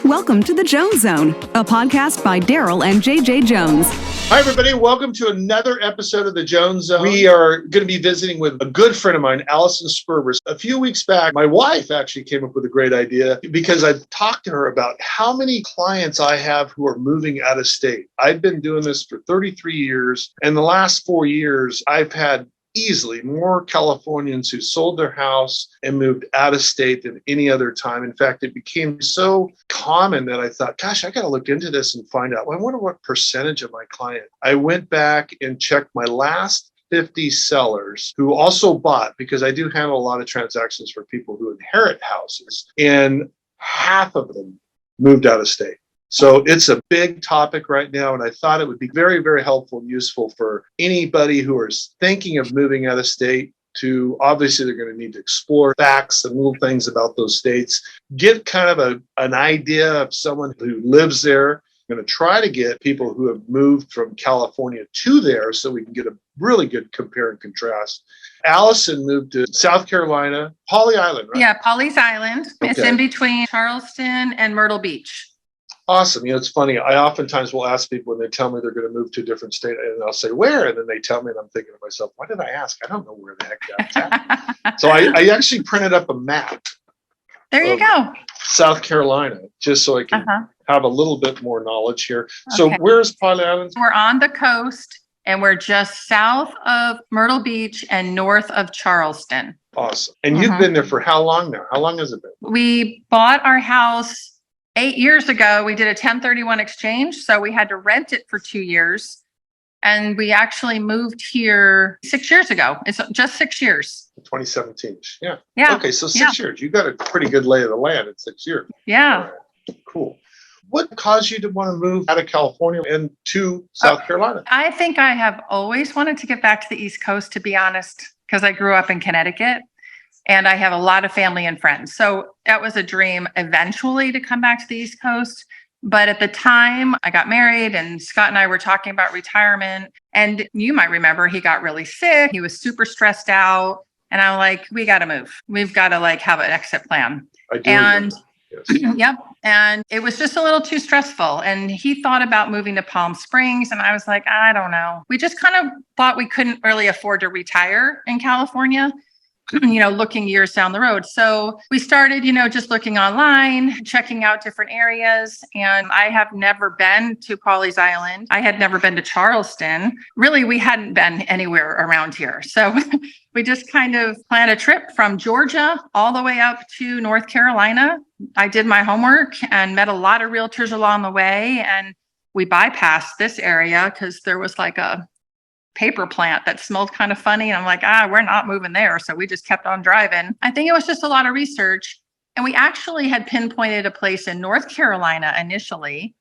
Welcome to the Jones Zone, a podcast by Darryl and JJ Jones. Hi, everybody. Welcome to another episode of the Jones Zone. We are going to be visiting with a good friend of mine, Allison Sperber. A few weeks back, my wife actually came up with a great idea because I've talked to her about how many clients I have who are moving out of state. I've been doing this for 33 years. And the last 4 years, I've had easily more Californians who sold their house and moved out of state than any other time. In fact, it became so common that I thought, gosh, I got to look into this and find out. Well, I wonder what percentage of my client. I went back and checked my last 50 sellers who also bought, because I do handle a lot of transactions for people who inherit houses, and half of them moved out of state. So it's a big topic right now, and I thought it would be very, very helpful and useful for anybody who is thinking of moving out of state to, obviously, they're going to need to explore facts and little things about those states, get kind of an idea of someone who lives there. I'm going to try to get people who have moved from California to there so we can get a really good compare and contrast. Allison moved to South Carolina, Pawleys Island, right? Yeah, Pawleys Island. Okay. It's in between Charleston and Myrtle Beach. Awesome. You know, it's funny. I oftentimes will ask people when they tell me they're going to move to a different state, and I'll say, where? And then they tell me, and I'm thinking to myself, why did I ask? I don't know where the heck that's at. So I actually printed up a map. There you go. South Carolina, just so I can have a little bit more knowledge here. So where's Pawleys Island? We're on the coast, and we're just south of Myrtle Beach and north of Charleston. Awesome. And you've been there for how long now? How long has it been? We bought our house 8 years ago. We did a 1031 exchange, so we had to rent it for 2 years. And we actually moved here 6 years ago. It's just 6 years. 2017. Yeah. Yeah. Okay, so 6 years. You got a pretty good lay of the land in 6 years. Yeah. Right. Cool. What caused you to want to move out of California and to South Carolina? I think I have always wanted to get back to the East Coast, to be honest, because I grew up in Connecticut. And I have a lot of family and friends. So that was a dream eventually to come back to the East Coast. But at the time I got married and Scott and I were talking about retirement. And you might remember he got really sick. He was super stressed out. And I'm like, we got to move. We've got to have an exit plan. I do remember. Yes. Yep. And it was just a little too stressful. And he thought about moving to Palm Springs. And I was like, I don't know. We just kind of thought we couldn't really afford to retire in California, looking years down the road. So we started, just looking online, checking out different areas. And I have never been to Pawleys Island. I had never been to Charleston. Really, we hadn't been anywhere around here. So we just kind of planned a trip from Georgia all the way up to North Carolina. I did my homework and met a lot of realtors along the way. And we bypassed this area because there was a paper plant that smelled kind of funny. And I'm like, we're not moving there. So we just kept on driving. I think it was just a lot of research. And we actually had pinpointed a place in North Carolina initially.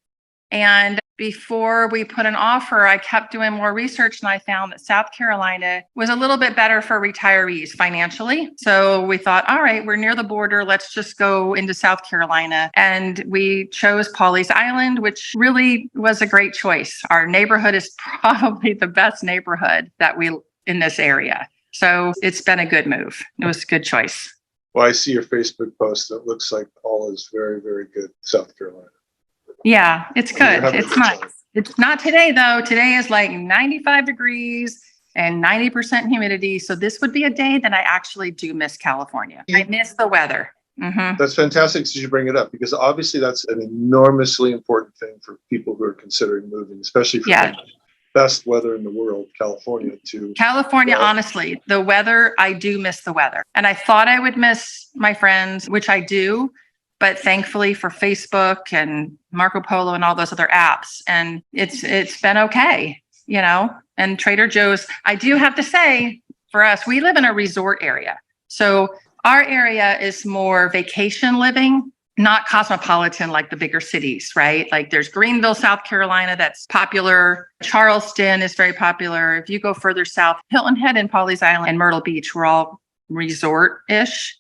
And before we put an offer, I kept doing more research and I found that South Carolina was a little bit better for retirees financially. So we thought, all right, we're near the border. Let's just go into South Carolina. And we chose Pawleys Island, which really was a great choice. Our neighborhood is probably the best neighborhood in this area. So it's been a good move. It was a good choice. Well, I see your Facebook post. It looks like all is very, very good, South Carolina. Yeah, it's good. It's nice. It's not today, though. Today is 95 degrees and 90% humidity. So this would be a day that I actually do miss California. I miss the weather. That's fantastic that you bring it up, because obviously that's an enormously important thing for people who are considering moving, especially for the best weather in the world, California. Honestly, the weather, I do miss the weather. And I thought I would miss my friends, which I do. But thankfully for Facebook and Marco Polo and all those other apps, and it's been okay, and Trader Joe's. I do have to say, for us, we live in a resort area. So our area is more vacation living, not cosmopolitan like the bigger cities, right? There's Greenville, South Carolina, that's popular. Charleston is very popular. If you go further south, Hilton Head and Pawleys Island and Myrtle Beach, we're all resort-ish.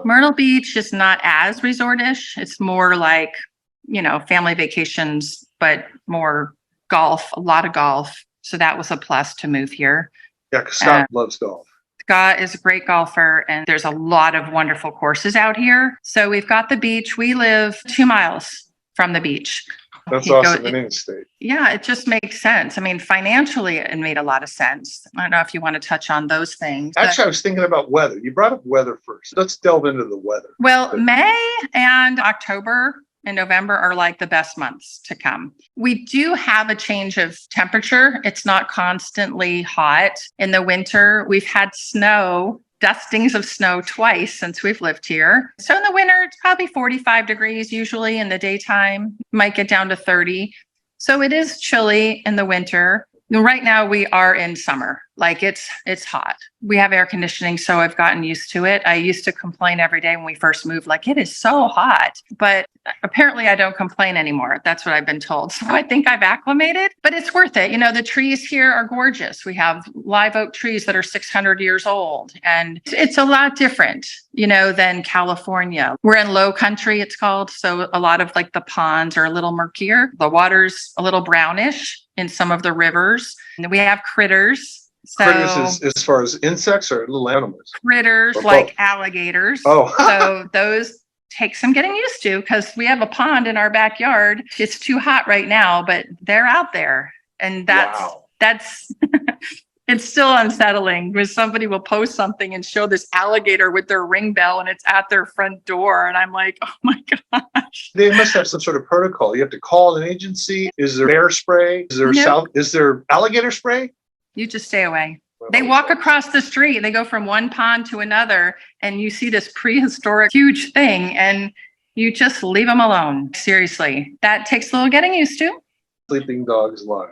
Myrtle Beach is not as resort-ish. It's more family vacations, but more golf, a lot of golf. So that was a plus to move here. Yeah, because Scott loves golf. Scott is a great golfer, and there's a lot of wonderful courses out here. So we've got the beach. We live 2 miles from the beach. That's He awesome goes- in any state. Yeah, it just makes sense. I mean, financially, it made a lot of sense. I don't know if you want to touch on those things. but- Actually, I was thinking about weather. You brought up weather first. Let's delve into the weather. Well, May and October and November are like the best months to come. We do have a change of temperature. It's not constantly hot. In the winter, we've had snow, dustings of snow twice since we've lived here. So in the winter, it's probably 45 degrees usually. In the daytime, might get down to 30. So it is chilly in the winter. Right now we are in summer. Like it's hot. We have air conditioning, so I've gotten used to it. I used to complain every day when we first moved, like it is so hot. But apparently I don't complain anymore. That's what I've been told. So I think I've acclimated, but it's worth it. You know, the trees here are gorgeous. We have live oak trees that are 600 years old, and it's a lot different, you know, than California. We're in low country, it's called. So a lot of like the ponds are a little murkier. The water's a little brownish in some of the rivers. And we have critters. So Critters is as far as insects or little animals? critters Or like both? alligators. Oh. So those take some getting used to because we have a pond in our backyard. It's too hot right now, but they're out there. And Wow. that's it's still unsettling because somebody will post something and show this alligator with their ring bell and it's at their front door. And I'm like, oh my gosh. They must have some sort of protocol. You have to call an agency. Is there bear spray? Is there alligator spray? You just stay away. They walk across the street. They go from one pond to another, and you see this prehistoric huge thing, and you just leave them alone. Seriously, that takes a little getting used to, Sleeping dogs lie.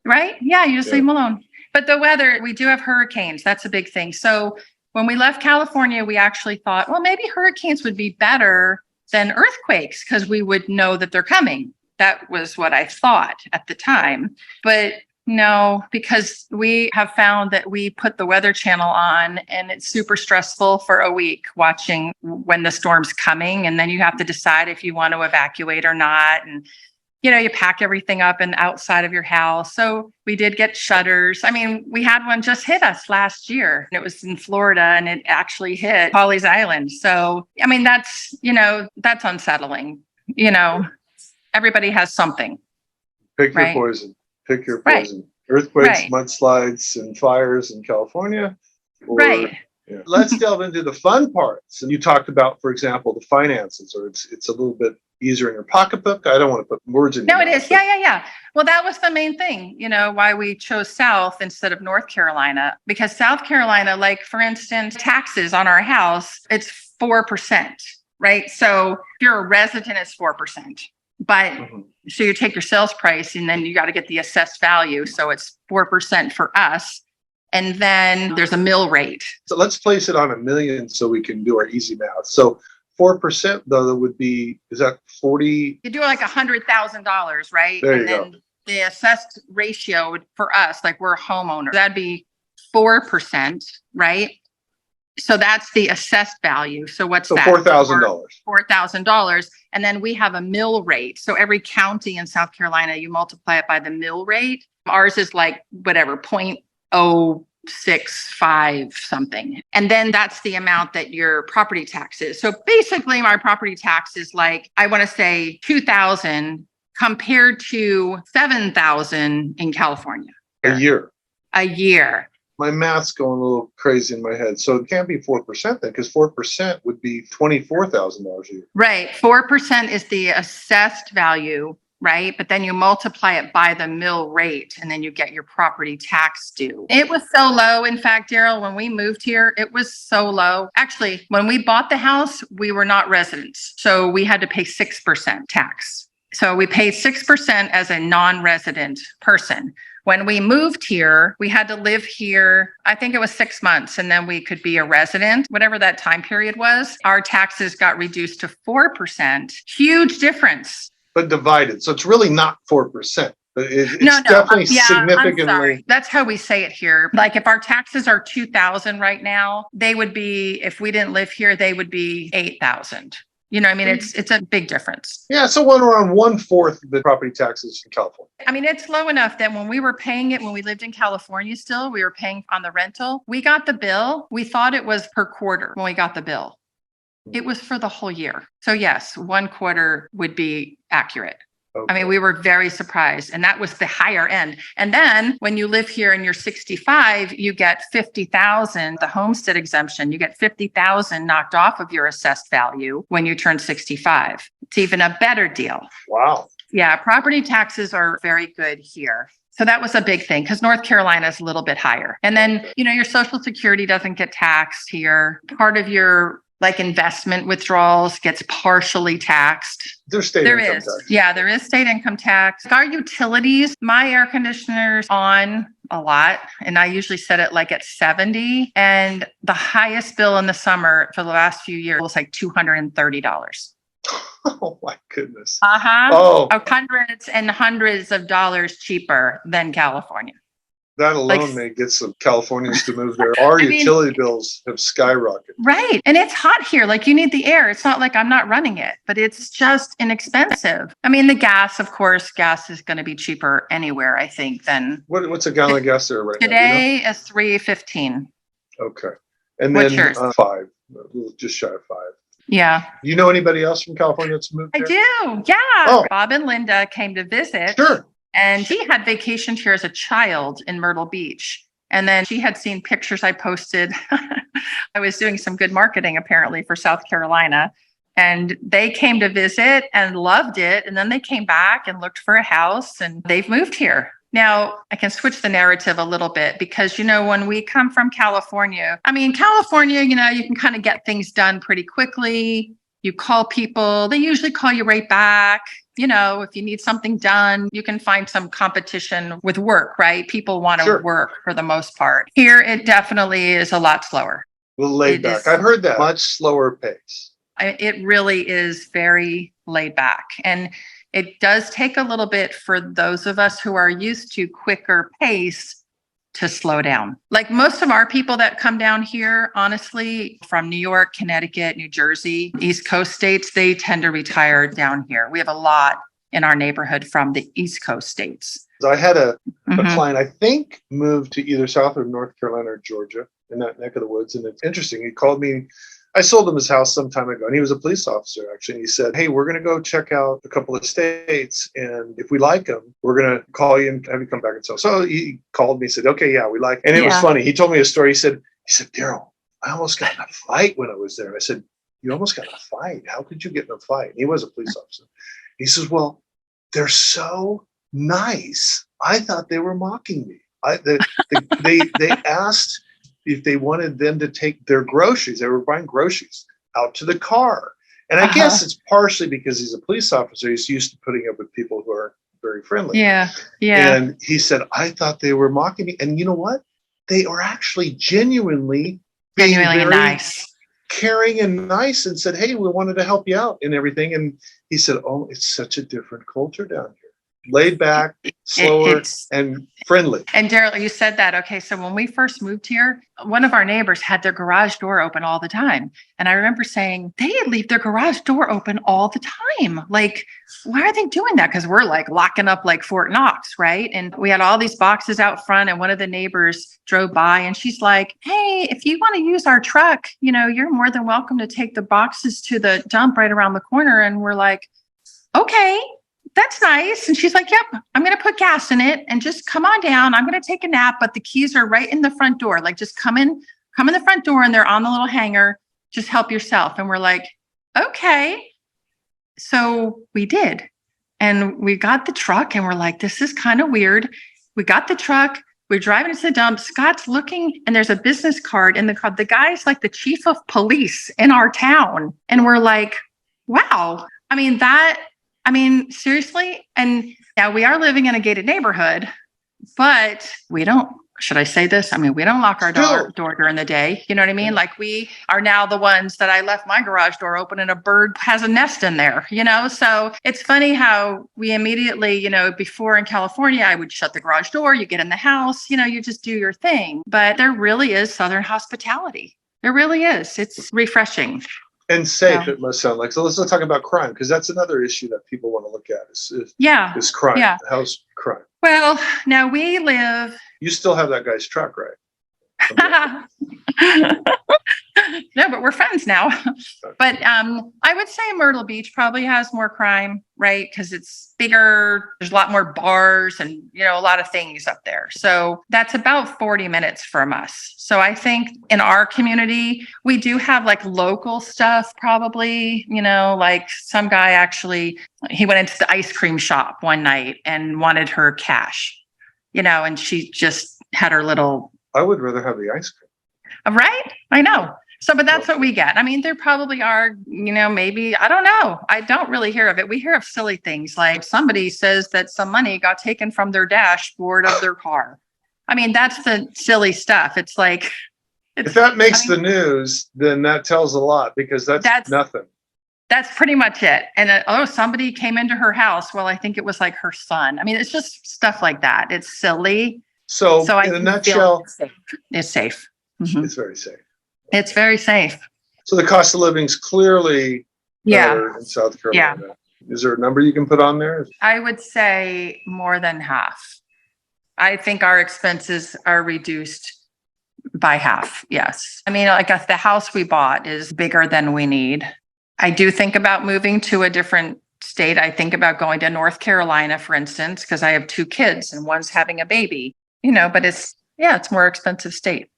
right? Yeah, you just Yeah. leave them alone. But the weather, we do have hurricanes. That's a big thing. So when we left California, we actually thought, well, maybe hurricanes would be better than earthquakes because we would know that they're coming. That was what I thought at the time. But no, because we have found that we put the Weather Channel on and it's super stressful for a week watching when the storm's coming. And then you have to decide if you want to evacuate or not. And, you know, you pack everything up and outside of your house. So we did get shutters. I mean, we had one just hit us last year. It was in Florida and it actually hit Pawleys Island. So, I mean, that's, you know, that's unsettling. You know, everybody has something. Pick your Right. poison. Pick your Right. poison. Earthquakes, Right. mudslides, and fires in California. Or, Right. Yeah. Let's delve into the fun parts. And you talked about, for example, the finances, or it's a little bit easier in your pocketbook. I don't want to put words in. No, your it mouth, is. but- Yeah. Well, that was the main thing, you know, why we chose South instead of North Carolina, because South Carolina, like for instance, taxes on our house, it's 4%, right? So if you're a resident, it's 4%. But Mhm. so you take your sales price and then you got to get the assessed value. So it's 4% for us. And then there's a mill rate. So let's place it on $1 million so we can do our easy math. So 4% though, that would be, is that 40? You do like $100,000, right? There and you then the assessed ratio for us, like we're a homeowner, that'd be 4%, right? So that's the assessed value. So what's So that? $4,000. $4,000. And then we have a mill rate. So every county in South Carolina, you multiply it by the mill rate. Ours is like whatever, 0.065 something. And then that's the amount that your property tax is. So basically my property tax is like, I want to say 2,000 compared to 7,000 in California A year. a year. My math's going a little crazy in my head. So it can't be 4% then, because 4% would be $24,000 a year. Right. 4% is the assessed value, right? But then you multiply it by the mill rate and then you get your property tax due. It was so low. In fact, Darryl, when we moved here, it was so low. Actually, when we bought the house, we were not residents. So we had to pay 6% tax. So we paid 6% as a non-resident person. When we moved here, we had to live here, I think it was 6 months, and then we could be a resident, whatever that time period was. Our taxes got reduced to 4%. Huge difference. But divided. So it's really not 4%. But it's No, definitely yeah, significantly. I'm sorry. That's how we say it here. Like if our taxes are 2,000 right now, they would be, if we didn't live here, they would be 8,000. You know, I mean, it's a big difference. Yeah, so when around 1/4 of the property taxes in California. I mean, it's low enough that when we were paying it, when we lived in California still, we were paying on the rental. We got the bill. We thought it was per quarter when we got the bill. It was for the whole year. So yes, 1/4 would be accurate. Okay. I mean, we were very surprised, and that was the higher end. And then when you live here and you're 65, you get 50,000, the homestead exemption, you get 50,000 knocked off of your assessed value when you turn 65. It's even a better deal. Wow. Yeah, property taxes are very good here. So that was a big thing because North Carolina is a little bit higher. And then, your Social Security doesn't get taxed here. Part of your investment withdrawals gets partially taxed. There's state There income is. tax. Yeah, there is state income tax. Our utilities, my air conditioner's on a lot, and I usually set it at 70. And the highest bill in the summer for the last few years was like $230. Oh my goodness. Oh, hundreds and hundreds of dollars cheaper than California. That alone may get some Californians to move there. Our utility bills have skyrocketed. Right. And it's hot here. You need the air. It's not like I'm not running it, but it's just inexpensive. I mean, the gas, of course, gas is going to be cheaper anywhere, I think, than. What's a gallon of gas there right now? Today is $3.15. Okay. And What's then yours? 5, just shy of 5. Yeah. You know anybody else from California that's moved I there? do. Yeah. Oh. Bob and Linda came to visit. Sure. And he had vacationed here as a child in Myrtle Beach. And then she had seen pictures I posted. I was doing some good marketing apparently for South Carolina. And they came to visit and loved it. And then they came back and looked for a house and they've moved here. Now, I can switch the narrative a little bit because, when we come from California, California, you can kind of get things done pretty quickly. You call people, they usually call you right back. If you need something done, you can find some competition with work, right? People want to work for the most part. Here, it definitely is a lot slower. Well, laid back. I've heard that. Much slower pace. It really is very laid back. And it does take a little bit for those of us who are used to quicker pace to slow down. Most of our people that come down here, honestly, from New York, Connecticut, New Jersey, East Coast states, they tend to retire down here. We have a lot in our neighborhood from the East Coast states. I had a client, I think, moved to either South or North Carolina or Georgia in that neck of the woods. And it's interesting. He called me. I sold him his house some time ago, and he was a police officer, actually. And he said, hey, we're going to go check out a couple of states, and if we like them, we're going to call you and have you come back and sell. So he called me and said, okay, yeah, we like. And it was funny. He told me a story. He said, Darryl, I almost got in a fight when I was there. I said, you almost got in a fight? How could you get in a fight? And he was a police officer. He says, well, they're so nice. I thought they were mocking me. They asked if they wanted them to take their groceries. They were buying groceries out to the car. And I guess it's partially because he's a police officer. He's used to putting up with people who are very friendly. Yeah. And he said, I thought they were mocking me. And you know what? They are actually genuinely very nice, caring and nice, and said, hey, we wanted to help you out and everything. And he said, oh, it's such a different culture down here. Laid back, slower, and friendly. And Darryl, you said that. Okay, so when we first moved here, one of our neighbors had their garage door open all the time. And I remember saying, they leave their garage door open all the time. Why are they doing that? Because we're locking up like Fort Knox, right? And we had all these boxes out front, and one of the neighbors drove by and she's like, hey, if you want to use our truck, you're more than welcome to take the boxes to the dump right around the corner. And we're like, okay. That's nice. And she's like, yep, I'm going to put gas in it and just come on down. I'm going to take a nap, but the keys are right in the front door. Just come in the front door and they're on the little hanger. Just help yourself. And we're like, okay. So we did. And we got the truck and we're like, this is kind of weird. We got the truck. We're driving to the dump. Scott's looking and there's a business card in the car. The guy's like the chief of police in our town. And we're like, wow. Seriously. And yeah, we are living in a gated neighborhood, but we don't, should I say this? We don't lock our door during the day. You know what I mean? We are now the ones that I left my garage door open and a bird has a nest in there, So it's funny how we immediately, before in California, I would shut the garage door, you get in the house, you just do your thing. But there really is Southern hospitality. There really is. It's refreshing. And safe, it must sound like. So let's not talk about crime, because that's another issue that people want to look at is crime. Yeah. How's crime? Well, now we live. You still have that guy's truck, right? No, but we're friends now. But I would say Myrtle Beach probably has more crime, right? Because it's bigger. There's a lot more bars and, a lot of things up there. So that's about 40 minutes from us. So I think in our community, we do have like local stuff probably, like some guy actually, he went into the ice cream shop one night and wanted her cash, and she just had her little. I would rather have the ice cream. Right? I know. So, but that's what we get. I mean, there probably are, maybe, I don't know. I don't really hear of it. We hear of silly things like somebody says that some money got taken from their dashboard of their car. I mean, that's the silly stuff. It's like. If that makes the news, then that tells a lot because that's nothing. That's pretty much it. And somebody came into her house. Well, I think it was like her son. I mean, it's just stuff like that. It's silly. So in a nutshell, it's safe. Mm-hmm. It's very safe. It's very safe. So the cost of living is clearly better in South Carolina. Yeah. Is there a number you can put on there? I would say more than half. I think our expenses are reduced by half. Yes. I mean, like the house we bought is bigger than we need. I do think about moving to a different state. I think about going to North Carolina, for instance, because I have 2 kids and one's having a baby, but it's more expensive state.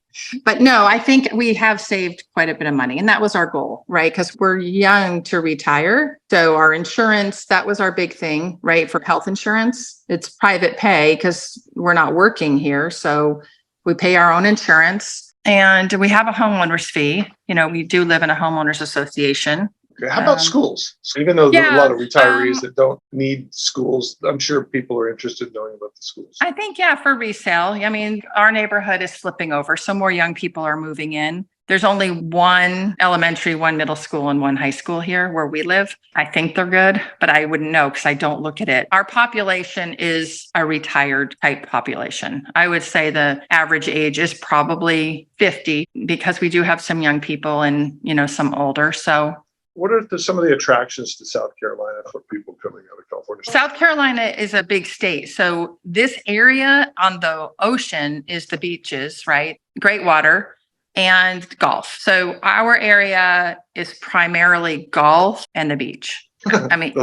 But no, I think we have saved quite a bit of money. And that was our goal, right? Because we're young to retire. So our insurance, that was our big thing, right? For health insurance, it's private pay because we're not working here. So we pay our own insurance and we have a homeowners fee. We do live in a homeowners association. Okay. How about schools? So even though there are a lot of retirees that don't need schools, I'm sure people are interested in knowing about the schools. I think, for resale. I mean, our neighborhood is flipping over. So more young people are moving in. There's only 1 elementary, 1 middle school, and 1 high school here where we live. I think they're good, but I wouldn't know because I don't look at it. Our population is a retired type population. I would say the average age is probably 50 because we do have some young people and, some older. So what are some of the attractions to South Carolina for people coming out of California? South Carolina is a big state. So this area on the ocean is the beaches, right? Great water and golf. So our area is primarily golf and the beach. I mean,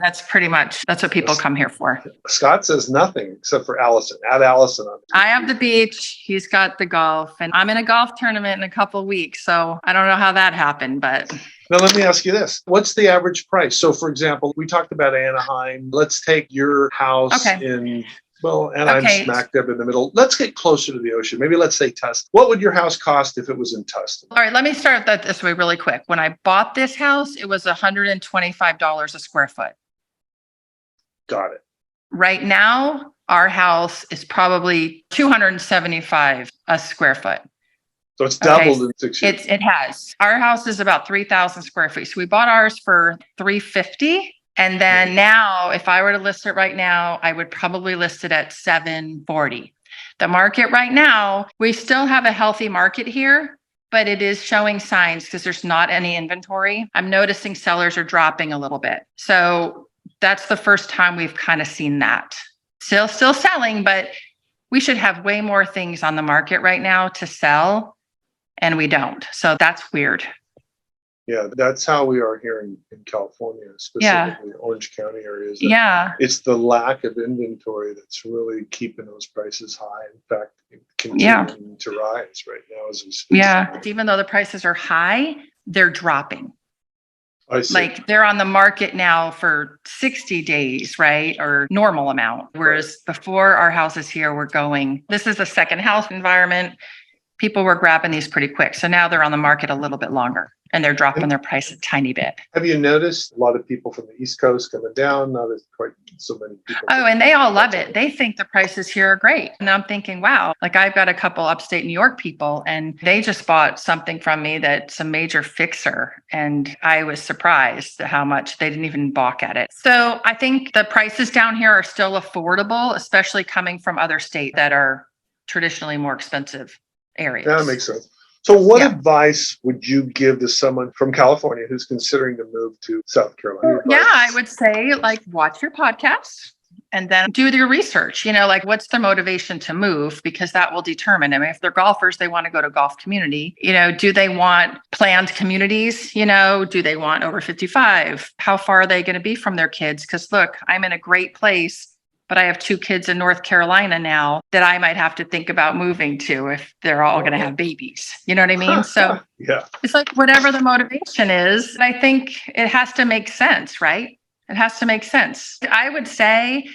that's pretty much, that's what people come here for. Scott says nothing except for Allison. Add Allison on. I have the beach. He's got the golf. And I'm in a golf tournament in a couple of weeks. So I don't know how that happened, but. Now, let me ask you this. What's the average price? So, for example, we talked about Anaheim. Let's take your house in, Anaheim smack dab in the middle. Let's get closer to the ocean. Maybe let's say Tustin. What would your house cost if it was in Tustin? All right, let me start that this way really quick. When I bought this house, it was $125 a square foot. Got it. Right now, our house is probably $275 a square foot. So it's doubled in 6 years. It has. Our house is about 3,000 square feet. So we bought ours for $350. And then now, if I were to list it right now, I would probably list it at $740. The market right now, we still have a healthy market here, but it is showing signs because there's not any inventory. I'm noticing sellers are dropping a little bit. So that's the first time we've kind of seen that. Still selling, but we should have way more things on the market right now to sell. And we don't. So that's weird. Yeah, that's how we are here in California, specifically Orange County areas. It's the lack of inventory that's really keeping those prices high. In fact, continuing to rise right now as we speak. Yeah, even though the prices are high, they're dropping. I see. Like they're on the market now for 60 days, right? Or normal amount. Whereas before our houses here were going, this is a second house environment. People were grabbing these pretty quick. So now they're on the market a little bit longer and they're dropping their price a tiny bit. Have you noticed a lot of people from the East Coast coming down? Now there's quite so many people. Oh, and they all love it. They think the prices here are great. And I'm thinking, wow, like I've got a couple upstate New York people and they just bought something from me that's a major fixer. And I was surprised at how much they didn't even balk at it. So I think the prices down here are still affordable, especially coming from other states that are traditionally more expensive areas. That makes sense. So what advice would you give to someone from California who's considering to move to South Carolina? Yeah, I would say like watch your podcasts. And then do your research, like what's their motivation to move? Because that will determine. I mean, if they're golfers, they want to go to golf community. Do they want planned communities? Do they want over 55? How far are they going to be from their kids? Because look, I'm in a great place, but I have 2 kids in North Carolina now that I might have to think about moving to if they're all going to have babies. You know what I mean? So yeah, it's like whatever the motivation is, I think it has to make sense, right? It has to make sense. I would say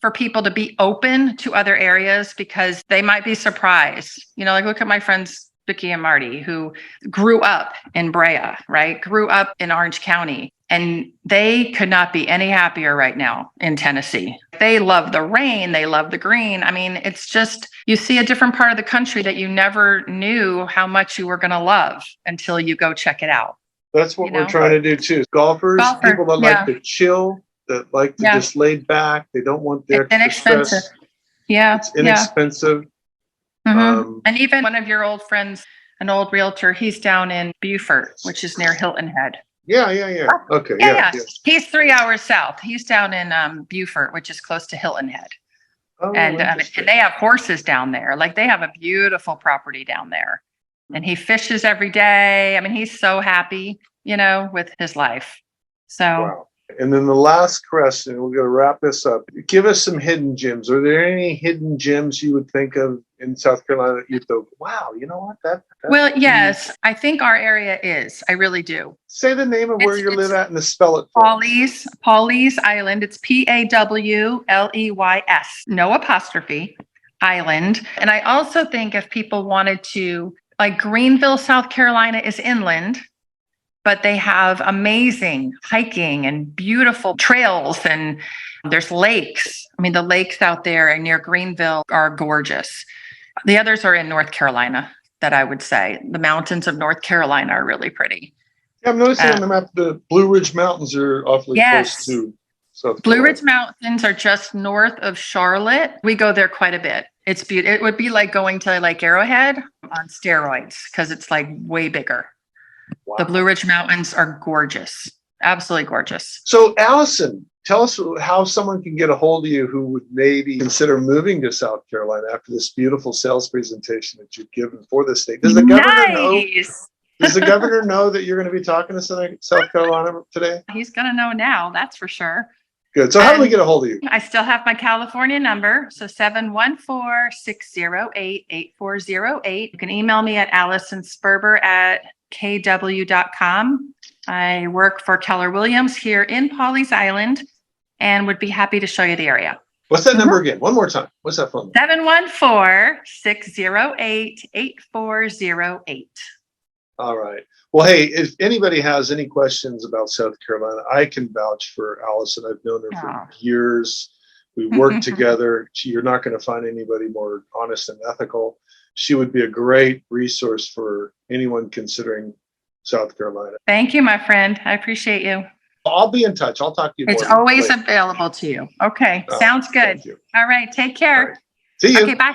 for people to be open to other areas because they might be surprised. Like look at my friends, Vicky and Marty, who grew up in Brea, right? Grew up in Orange County, and they could not be any happier right now in Tennessee. They love the rain. They love the green. I mean, it's just, you see a different part of the country that you never knew how much you were going to love until you go check it out. That's what we're trying to do too. Golfers, people that like to chill, that like to just lay back. They don't want the extra stress. Yeah. It's inexpensive. Mm-hmm. And even one of your old friends, an old realtor, he's down in Beaufort, which is near Hilton Head. Yeah. Okay. Yeah. He's 3 hours south. He's down in Beaufort, which is close to Hilton Head. Oh, and they have horses down there. Like they have a beautiful property down there. And he fishes every day. I mean, he's so happy, with his life. So. Wow. And then the last question, we're going to wrap this up. Give us some hidden gems. Are there any hidden gems you would think of in South Carolina that you thought, wow, you know what? Well, yes, I think our area is. I really do. Say the name of where you live at and spell it for me. Pawleys Island. It's Pawleys, no apostrophe, Island. And I also think if people wanted to, like Greenville, South Carolina is inland, but they have amazing hiking and beautiful trails, and there's lakes. I mean, the lakes out there near Greenville are gorgeous. The others are in North Carolina that I would say. The mountains of North Carolina are really pretty. Yeah, I'm noticing on the map the Blue Ridge Mountains are awfully close to South Carolina. Blue Ridge Mountains are just north of Charlotte. We go there quite a bit. It's beautiful. It would be like going to like Arrowhead on steroids because it's like way bigger. Wow. The Blue Ridge Mountains are gorgeous. Absolutely gorgeous. So, Allison, tell us how someone can get a hold of you who would maybe consider moving to South Carolina after this beautiful sales presentation that you've given for the state. Does the governor know? Does the governor know that you're going to be talking to South Carolina today? He's going to know now, that's for sure. Good. So how do we get a hold of you? I still have my California number. So 714-608-8408. You can email me at AllisonSperber@kw.com. I work for Keller Williams here in Pawleys Island and would be happy to show you the area. What's that number again? One more time. What's that phone number? 714-608-8408. All right. Well, hey, if anybody has any questions about South Carolina, I can vouch for Allison. I've known her for years. We work together. You're not going to find anybody more honest and ethical. She would be a great resource for anyone considering South Carolina. Thank you, my friend. I appreciate you. I'll be in touch. I'll talk to you more. It's always available to you. Okay. Sounds good. All right. Take care. All right. See you. Okay. Bye.